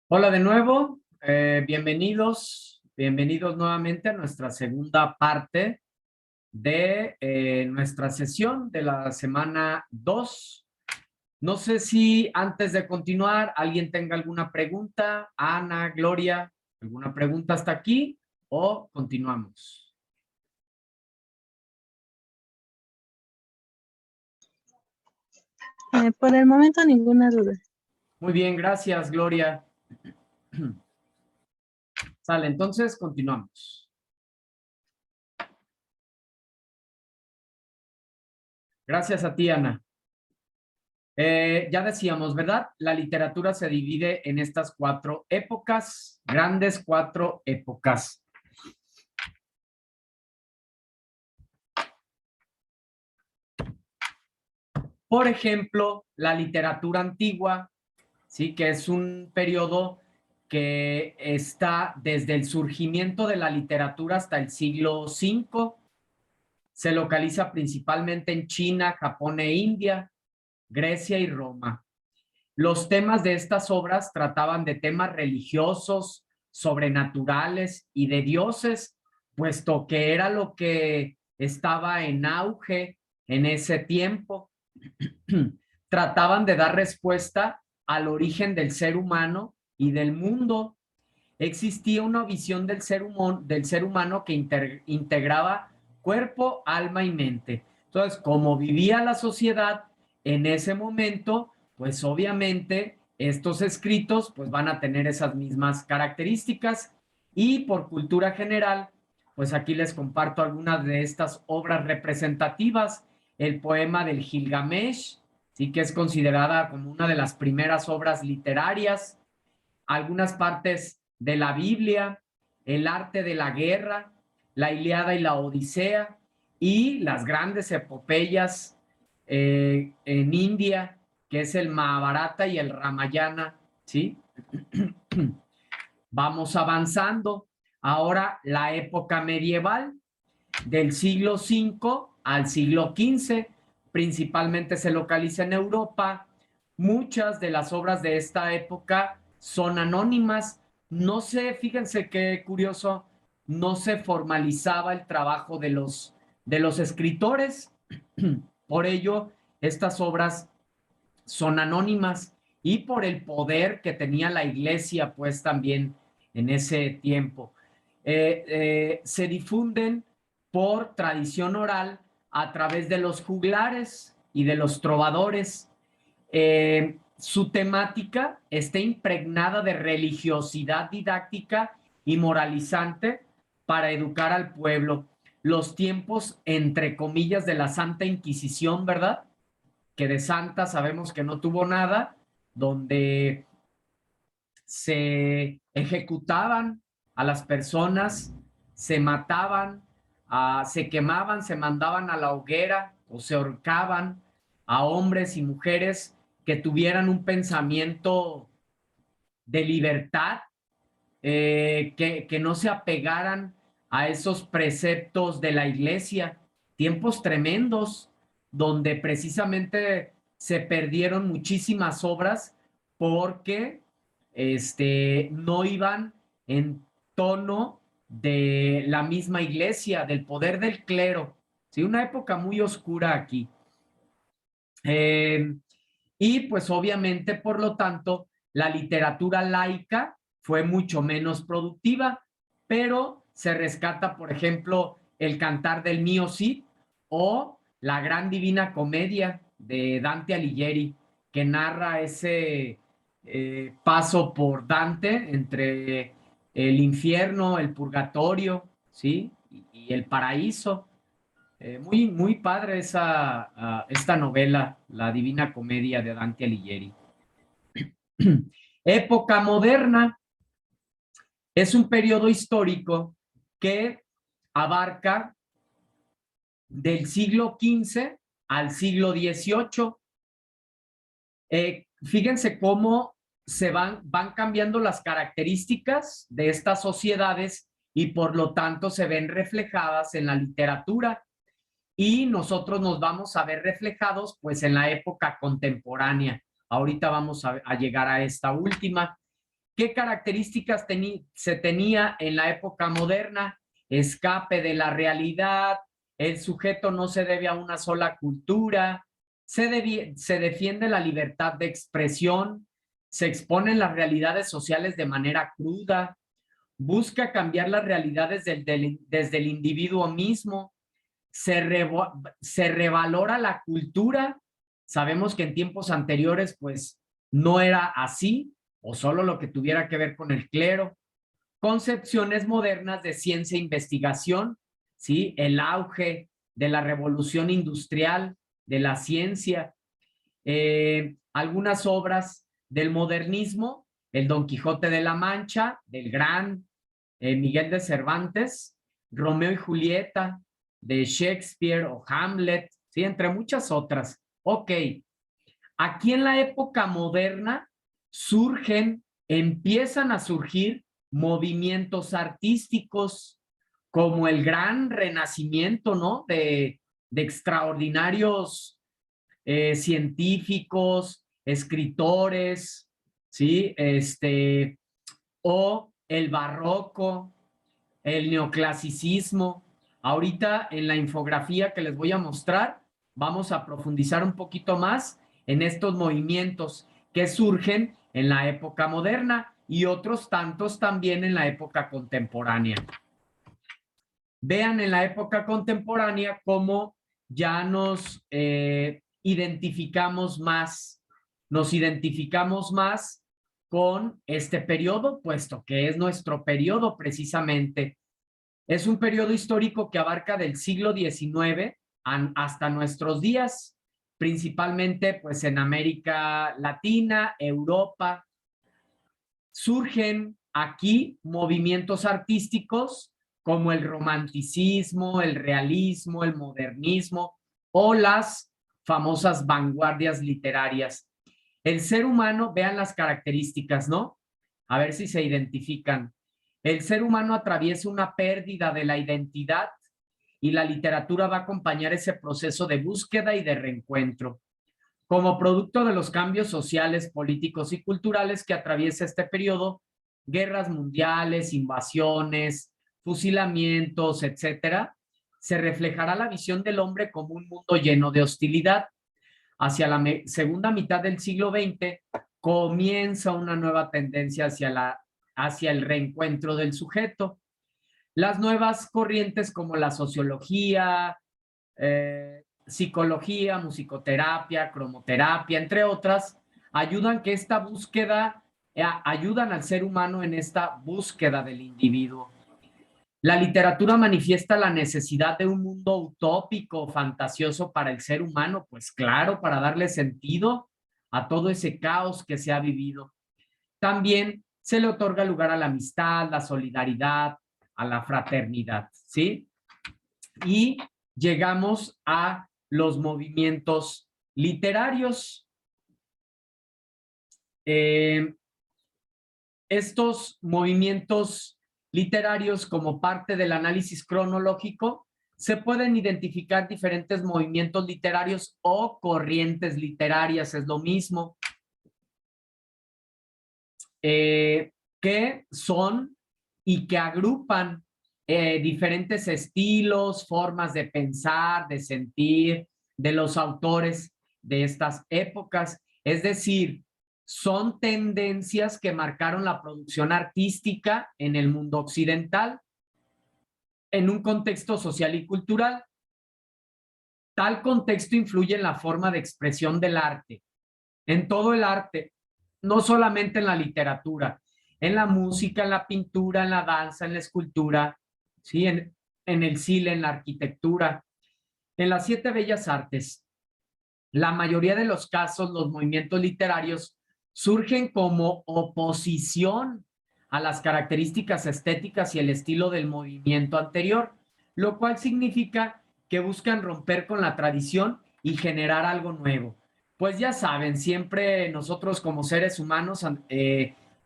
Hola de nuevo, bienvenidos nuevamente a nuestra segunda parte de nuestra sesión de la semana 2. No sé si antes de continuar alguien tenga alguna pregunta. Ana, Gloria, ¿alguna pregunta hasta aquí o continuamos? Por el momento ninguna duda. Muy bien, gracias, Gloria. Sale, entonces continuamos. Gracias a ti, Ana. Ya decíamos, ¿verdad? La literatura se divide en estas 4 épocas, grandes 4 épocas. Por ejemplo, la literatura antigua, ¿sí? Que es un periodo que está desde el surgimiento de la literatura hasta el siglo V. Se localiza principalmente en China, Japón e India, Grecia y Roma. Los temas de estas obras trataban de temas religiosos, sobrenaturales y de dioses, puesto que era lo que estaba en auge en ese tiempo. Trataban de dar respuesta al origen del ser humano y del mundo. Existía una visión del ser humano que integraba cuerpo, alma y mente. Entonces, como vivía la sociedad en ese momento, pues obviamente estos escritos pues van a tener esas mismas características y por cultura general, pues aquí les comparto algunas de estas obras representativas. El poema del Gilgamesh, sí, que es considerada como una de las primeras obras literarias. Algunas partes de la Biblia, el arte de la guerra, la Ilíada y la Odisea y las grandes epopeyas en India, que es el Mahabharata y el Ramayana, ¿sí? Vamos avanzando. Ahora la época medieval, del siglo V al siglo XV, principalmente se localiza en Europa. Muchas de las obras de esta época son anónimas. No sé, fíjense qué curioso, no se formalizaba el trabajo de los escritores. Por ello, estas obras son anónimas y por el poder que tenía la iglesia, pues también en ese tiempo. Se difunden por tradición oral a través de los juglares y de los trovadores. Su temática está impregnada de religiosidad didáctica y moralizante para educar al pueblo. Los tiempos, entre comillas, de la Santa Inquisición, ¿verdad? Que de santa sabemos que no tuvo nada, donde se ejecutaban a las personas, se mataban, se quemaban, se mandaban a la hoguera o se ahorcaban a hombres y mujeres que tuvieran un pensamiento de libertad, que no se apegaran a esos preceptos de la iglesia. Tiempos tremendos donde precisamente se perdieron muchísimas obras porque no iban en tono de la misma iglesia, del poder del clero. ¿Sí? Una época muy oscura aquí. Y pues obviamente, por lo tanto, la literatura laica fue mucho menos productiva, pero se rescata, por ejemplo, el Cantar del Mío Cid o la Gran Divina Comedia de Dante Alighieri, que narra ese paso por Dante entre el infierno, el purgatorio, ¿sí? Y el paraíso. Muy padre esta novela, La Divina Comedia de Dante Alighieri. Época moderna es un periodo histórico que abarca del siglo XV al siglo XVIII. Fíjense cómo van cambiando las características de estas sociedades y por lo tanto se ven reflejadas en la literatura. Y nosotros nos vamos a ver reflejados pues en la época contemporánea. Ahorita vamos a llegar a esta última. ¿Qué características se tenía en la época moderna? Escape de la realidad, el sujeto no se debe a una sola cultura, se defiende la libertad de expresión, se exponen las realidades sociales de manera cruda, busca cambiar las realidades desde el individuo mismo, se revalora la cultura. Sabemos que en tiempos anteriores pues no era así, o solo lo que tuviera que ver con el clero. Concepciones modernas de ciencia e investigación, ¿sí? El auge de la revolución industrial, de la ciencia, algunas obras del modernismo, el Don Quijote de la Mancha, del gran Miguel de Cervantes, Romeo y Julieta, de Shakespeare o Hamlet, ¿sí? Entre muchas otras. Ok, aquí en la época moderna empiezan a surgir movimientos artísticos como el gran renacimiento, ¿no? De extraordinarios científicos, escritores, ¿sí? O el barroco, el neoclasicismo. Ahorita en la infografía que les voy a mostrar, vamos a profundizar un poquito más en estos movimientos que surgen en la época moderna y otros tantos también en la época contemporánea. Vean en la época contemporánea cómo ya nos identificamos más con este periodo, puesto que es nuestro periodo precisamente. Es un periodo histórico que abarca del siglo XIX hasta nuestros días, principalmente pues en América Latina, Europa. Surgen aquí movimientos artísticos como el romanticismo, el realismo, el modernismo o las famosas vanguardias literarias. El ser humano, vean las características, ¿no? A ver si se identifican. El ser humano atraviesa una pérdida de la identidad y la literatura va a acompañar ese proceso de búsqueda y de reencuentro. Como producto de los cambios sociales, políticos y culturales que atraviesa este periodo, guerras mundiales, invasiones, fusilamientos, etcétera, se reflejará la visión del hombre como un mundo lleno de hostilidad. Hacia la segunda mitad del siglo XX comienza una nueva tendencia hacia el reencuentro del sujeto. Las nuevas corrientes como la sociología, psicología, musicoterapia, cromoterapia, entre otras, ayudan al ser humano en esta búsqueda del individuo. La literatura manifiesta la necesidad de un mundo utópico, fantasioso para el ser humano, pues claro, para darle sentido a todo ese caos que se ha vivido. También se le otorga lugar a la amistad, la solidaridad, a la fraternidad, ¿sí? Y llegamos a los movimientos literarios. Estos movimientos literarios, como parte del análisis cronológico, se pueden identificar diferentes movimientos literarios o corrientes literarias, es lo mismo, que son y que agrupan diferentes estilos, formas de pensar, de sentir de los autores de estas épocas. Es decir, son tendencias que marcaron la producción artística en el mundo occidental en un contexto social y cultural. Tal contexto influye en la forma de expresión del arte, en todo el arte, no solamente en la literatura, en la música, en la pintura, en la danza, en la escultura, ¿sí? en el cine, en la arquitectura, en las 7 bellas artes. La mayoría de los casos, los movimientos literarios surgen como oposición a las características estéticas y el estilo del movimiento anterior, lo cual significa que buscan romper con la tradición y generar algo nuevo. Pues ya saben, siempre nosotros como seres humanos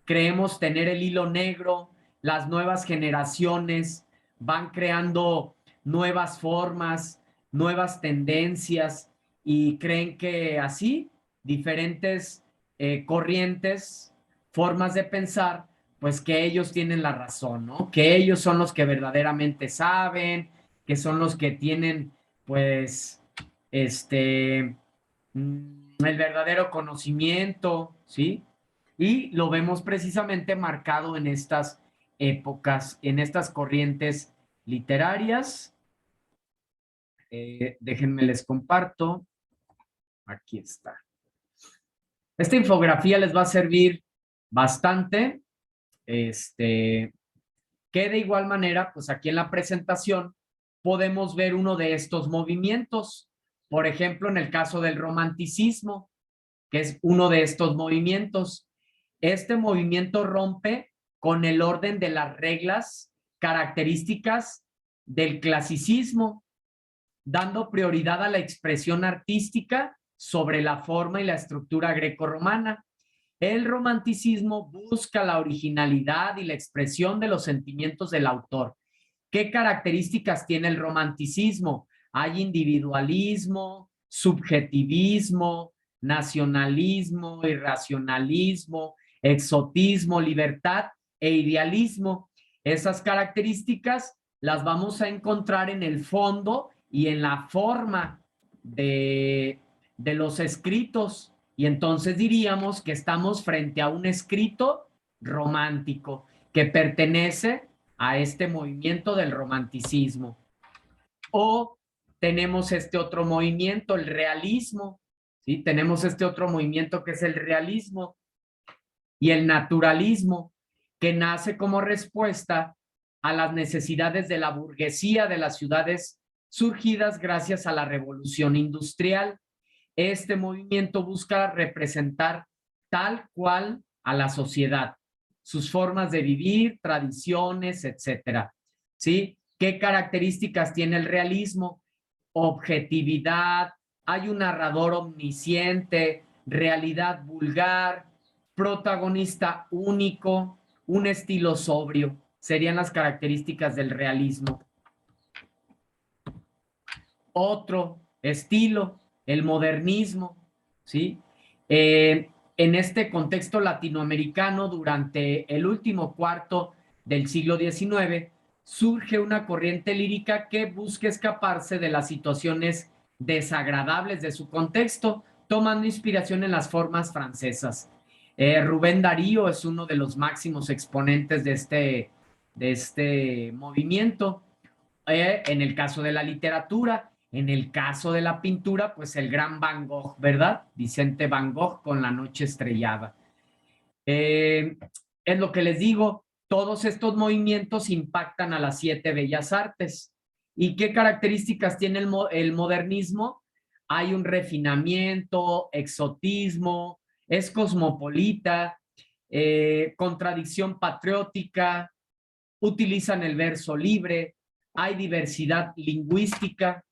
creemos tener el hilo negro, las nuevas generaciones van creando nuevas formas, nuevas tendencias y creen que así diferentes corrientes, formas de pensar pues que ellos tienen la razón, ¿no? Que ellos son los que verdaderamente saben, que son los que tienen, pues, el verdadero conocimiento, ¿sí? Y lo vemos precisamente marcado en estas épocas, en estas corrientes literarias. Déjenme les comparto. Aquí está. Esta infografía les va a servir bastante. Que de igual manera, pues aquí en la presentación podemos ver uno de estos movimientos. Por ejemplo, en el caso del romanticismo, que es uno de estos movimientos. Este movimiento rompe con el orden de las reglas características del clasicismo, dando prioridad a la expresión artística sobre la forma y la estructura grecorromana. El romanticismo busca la originalidad y la expresión de los sentimientos del autor. ¿Qué características tiene el romanticismo? Hay individualismo, subjetivismo, nacionalismo, irracionalismo, exotismo, libertad e idealismo. Esas características las vamos a encontrar en el fondo y en la forma de los escritos. Y entonces diríamos que estamos frente a un escrito romántico que pertenece a este movimiento del romanticismo. O tenemos este otro movimiento, el realismo, ¿sí? Tenemos este otro movimiento que es el realismo y el naturalismo, que nace como respuesta a las necesidades de la burguesía de las ciudades surgidas gracias a la revolución industrial. Este movimiento busca representar tal cual a la sociedad, sus formas de vivir, tradiciones, etcétera. ¿Sí? ¿Qué características tiene el realismo? Objetividad, hay un narrador omnisciente, realidad vulgar, protagonista único, un estilo sobrio. Serían las características del realismo. Otro estilo, el modernismo, ¿sí? En este contexto latinoamericano, durante el último cuarto del siglo XIX, surge una corriente lírica que busca escaparse de las situaciones desagradables de su contexto, tomando inspiración en las formas francesas. Rubén Darío es uno de los máximos exponentes de este movimiento. En el caso de la literatura, en el caso de la pintura, pues el gran Van Gogh, ¿verdad? Vicente Van Gogh con La noche estrellada. Es lo que les digo, todos estos movimientos impactan a las 7 bellas artes. ¿Y qué características tiene el modernismo? Hay un refinamiento, exotismo, es cosmopolita, contradicción patriótica, utilizan el verso libre, hay diversidad lingüística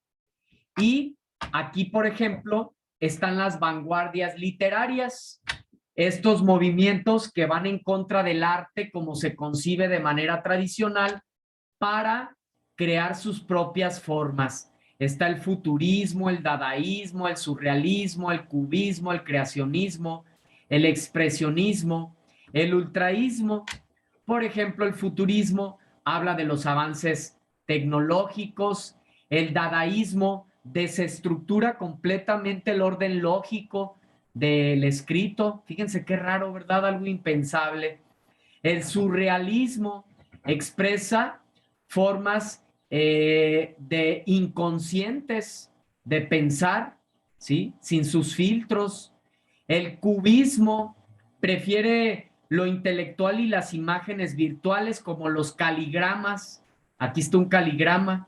y aquí, por ejemplo, están las vanguardias literarias, estos movimientos que van en contra del arte como se concibe de manera tradicional para crear sus propias formas. Está el futurismo, el dadaísmo, el surrealismo, el cubismo, el creacionismo, el expresionismo, el ultraísmo. Por ejemplo, el futurismo habla de los avances tecnológicos, el dadaísmo desestructura completamente el orden lógico del escrito. Fíjense qué raro, ¿verdad? Algo impensable. El surrealismo expresa formas de inconscientes de pensar, ¿sí? Sin sus filtros. El cubismo prefiere lo intelectual y las imágenes virtuales como los caligramas. Aquí está un caligrama,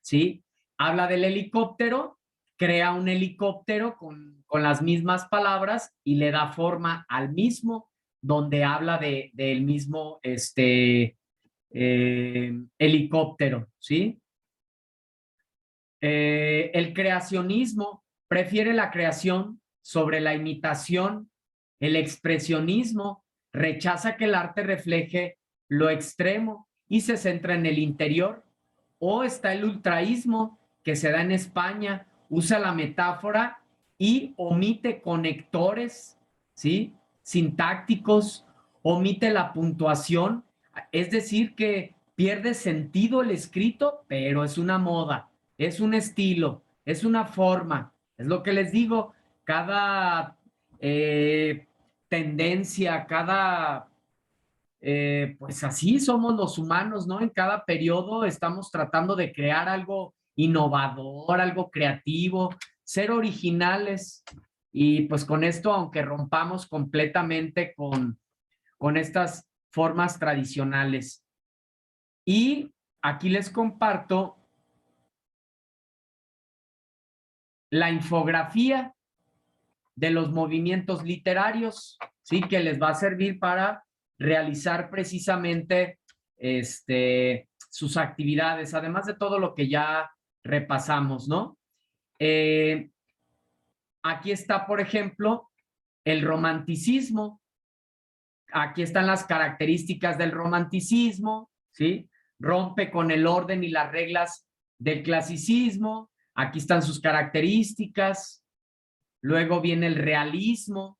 ¿sí? Habla del helicóptero, crea un helicóptero con las mismas palabras y le da forma al mismo, donde habla del mismo helicóptero, ¿sí? El creacionismo prefiere la creación sobre la imitación. El expresionismo rechaza que el arte refleje lo extremo y se centra en el interior. O está el ultraísmo, que se da en España, usa la metáfora y omite conectores, ¿sí? Sintácticos. omite la puntuación, es decir, que pierde sentido el escrito, pero es una moda, es un estilo, es una forma, es lo que les digo, cada tendencia, cada pues así somos los humanos, ¿no? En cada periodo estamos tratando de crear algo innovador, algo creativo, ser originales. Y pues con esto, aunque rompamos completamente con estas formas tradicionales. Y aquí les comparto la infografía de los movimientos literarios, ¿sí? Que les va a servir para realizar precisamente sus actividades, además de todo lo que ya repasamos, ¿no? Aquí está, por ejemplo, el romanticismo. Aquí están las características del romanticismo, ¿sí? Rompe con el orden y las reglas del clasicismo. Aquí están sus características. Luego viene el realismo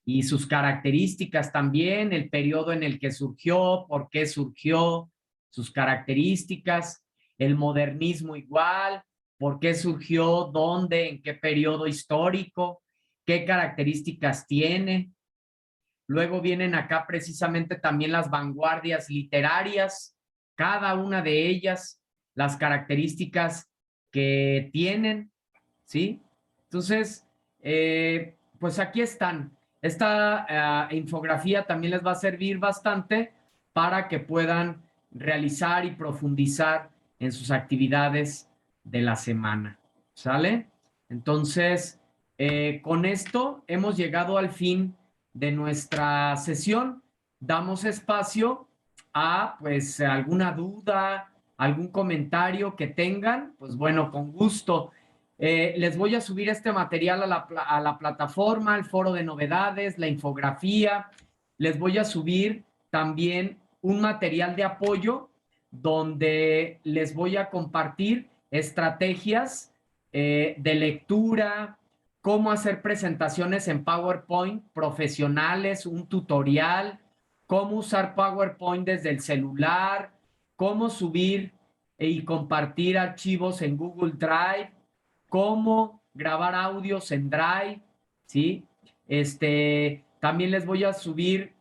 y sus características también, el periodo en el que surgió, por qué surgió, sus características, el modernismo igual, por qué surgió, dónde, en qué periodo histórico, qué características tiene. Luego vienen acá precisamente también las vanguardias literarias, cada una de ellas, las características que tienen, ¿sí? Entonces, pues aquí están. Esta infografía también les va a servir bastante para que puedan realizar y profundizar en sus actividades de la semana. ¿Sale? Entonces, con esto hemos llegado al fin de nuestra sesión. Damos espacio a pues alguna duda, algún comentario que tengan, pues bueno, con gusto. Les voy a subir este material a la plataforma, el foro de novedades, la infografía. Les voy a subir también un material de apoyo donde les voy a compartir estrategias de lectura, cómo hacer presentaciones en PowerPoint profesionales, un tutorial, cómo usar PowerPoint desde el celular, cómo subir y compartir archivos en Google Drive, cómo grabar audios en Drive, ¿sí? También les voy a subir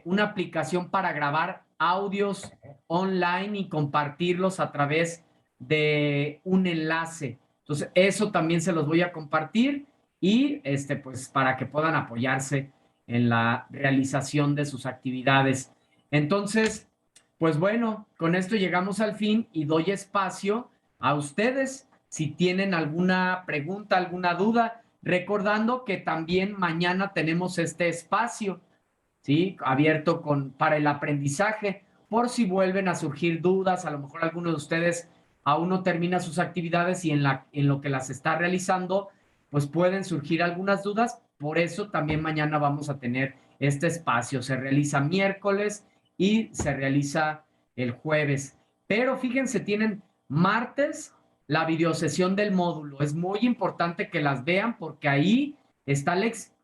una aplicación para grabar audios online y compartirlos a través de un enlace. Entonces, eso también se los voy a compartir y pues para que puedan apoyarse en la realización de sus actividades. Entonces, pues bueno, con esto llegamos al fin y doy espacio a ustedes si tienen alguna pregunta, alguna duda, recordando que también mañana tenemos este espacio, ¿sí? Abierto para el aprendizaje, por si vuelven a surgir dudas, a lo mejor alguno de ustedes aún no termina sus actividades y en lo que las está realizando, pues pueden surgir algunas dudas, por eso también mañana vamos a tener este espacio, se realiza miércoles y se realiza el jueves, pero fíjense, tienen martes la videosesión del módulo, es muy importante que las vean porque ahí está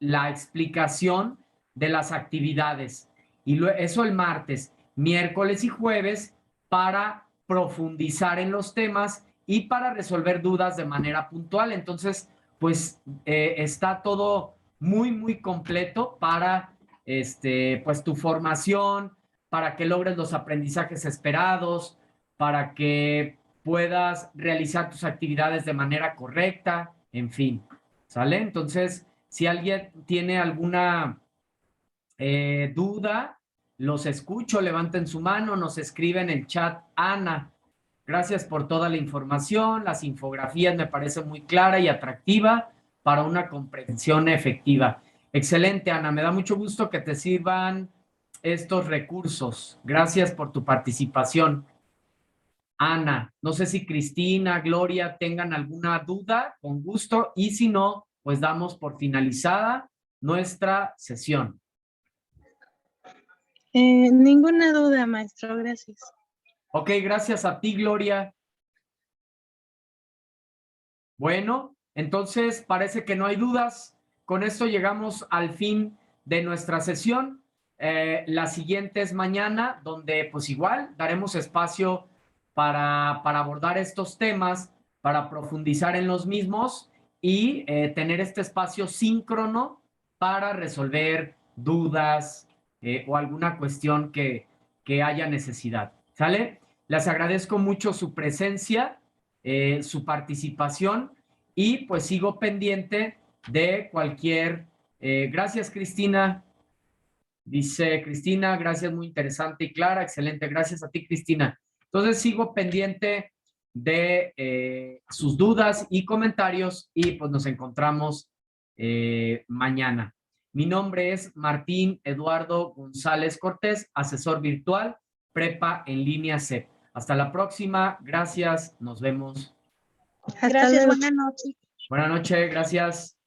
la explicación de las actividades. Y eso el martes, miércoles y jueves para profundizar en los temas y para resolver dudas de manera puntual. Entonces, pues está todo muy, muy completo para pues tu formación, para que logres los aprendizajes esperados, para que puedas realizar tus actividades de manera correcta, en fin, ¿sale? Entonces, si alguien tiene alguna duda, los escucho, levanten su mano, nos escribe en el chat Ana. Gracias por toda la información, las infografías me parece muy clara y atractiva para una comprensión efectiva. Excelente, Ana, me da mucho gusto que te sirvan estos recursos. Gracias por tu participación. Ana, no sé si Cristina, Gloria tengan alguna duda, con gusto, y si no, pues damos por finalizada nuestra sesión. Ninguna duda, maestro, gracias. Ok, gracias a ti, Gloria. Bueno, entonces parece que no hay dudas. Con esto llegamos al fin de nuestra sesión. La siguiente es mañana, donde pues igual daremos espacio para abordar estos temas, para profundizar en los mismos y tener este espacio síncrono para resolver dudas o alguna cuestión que haya necesidad. ¿Sale? Les agradezco mucho su presencia, su participación y pues sigo pendiente de cualquier... gracias, Cristina. Dice Cristina, gracias, muy interesante y clara, excelente, gracias a ti, Cristina. Entonces sigo pendiente de sus dudas y comentarios y pues nos encontramos mañana. Mi nombre es Martín Eduardo González Cortés, asesor virtual, Prepa en línea CEP. Hasta la próxima, gracias, nos vemos. Hasta Gracias, luego. buenas noches. Buenas noches, gracias.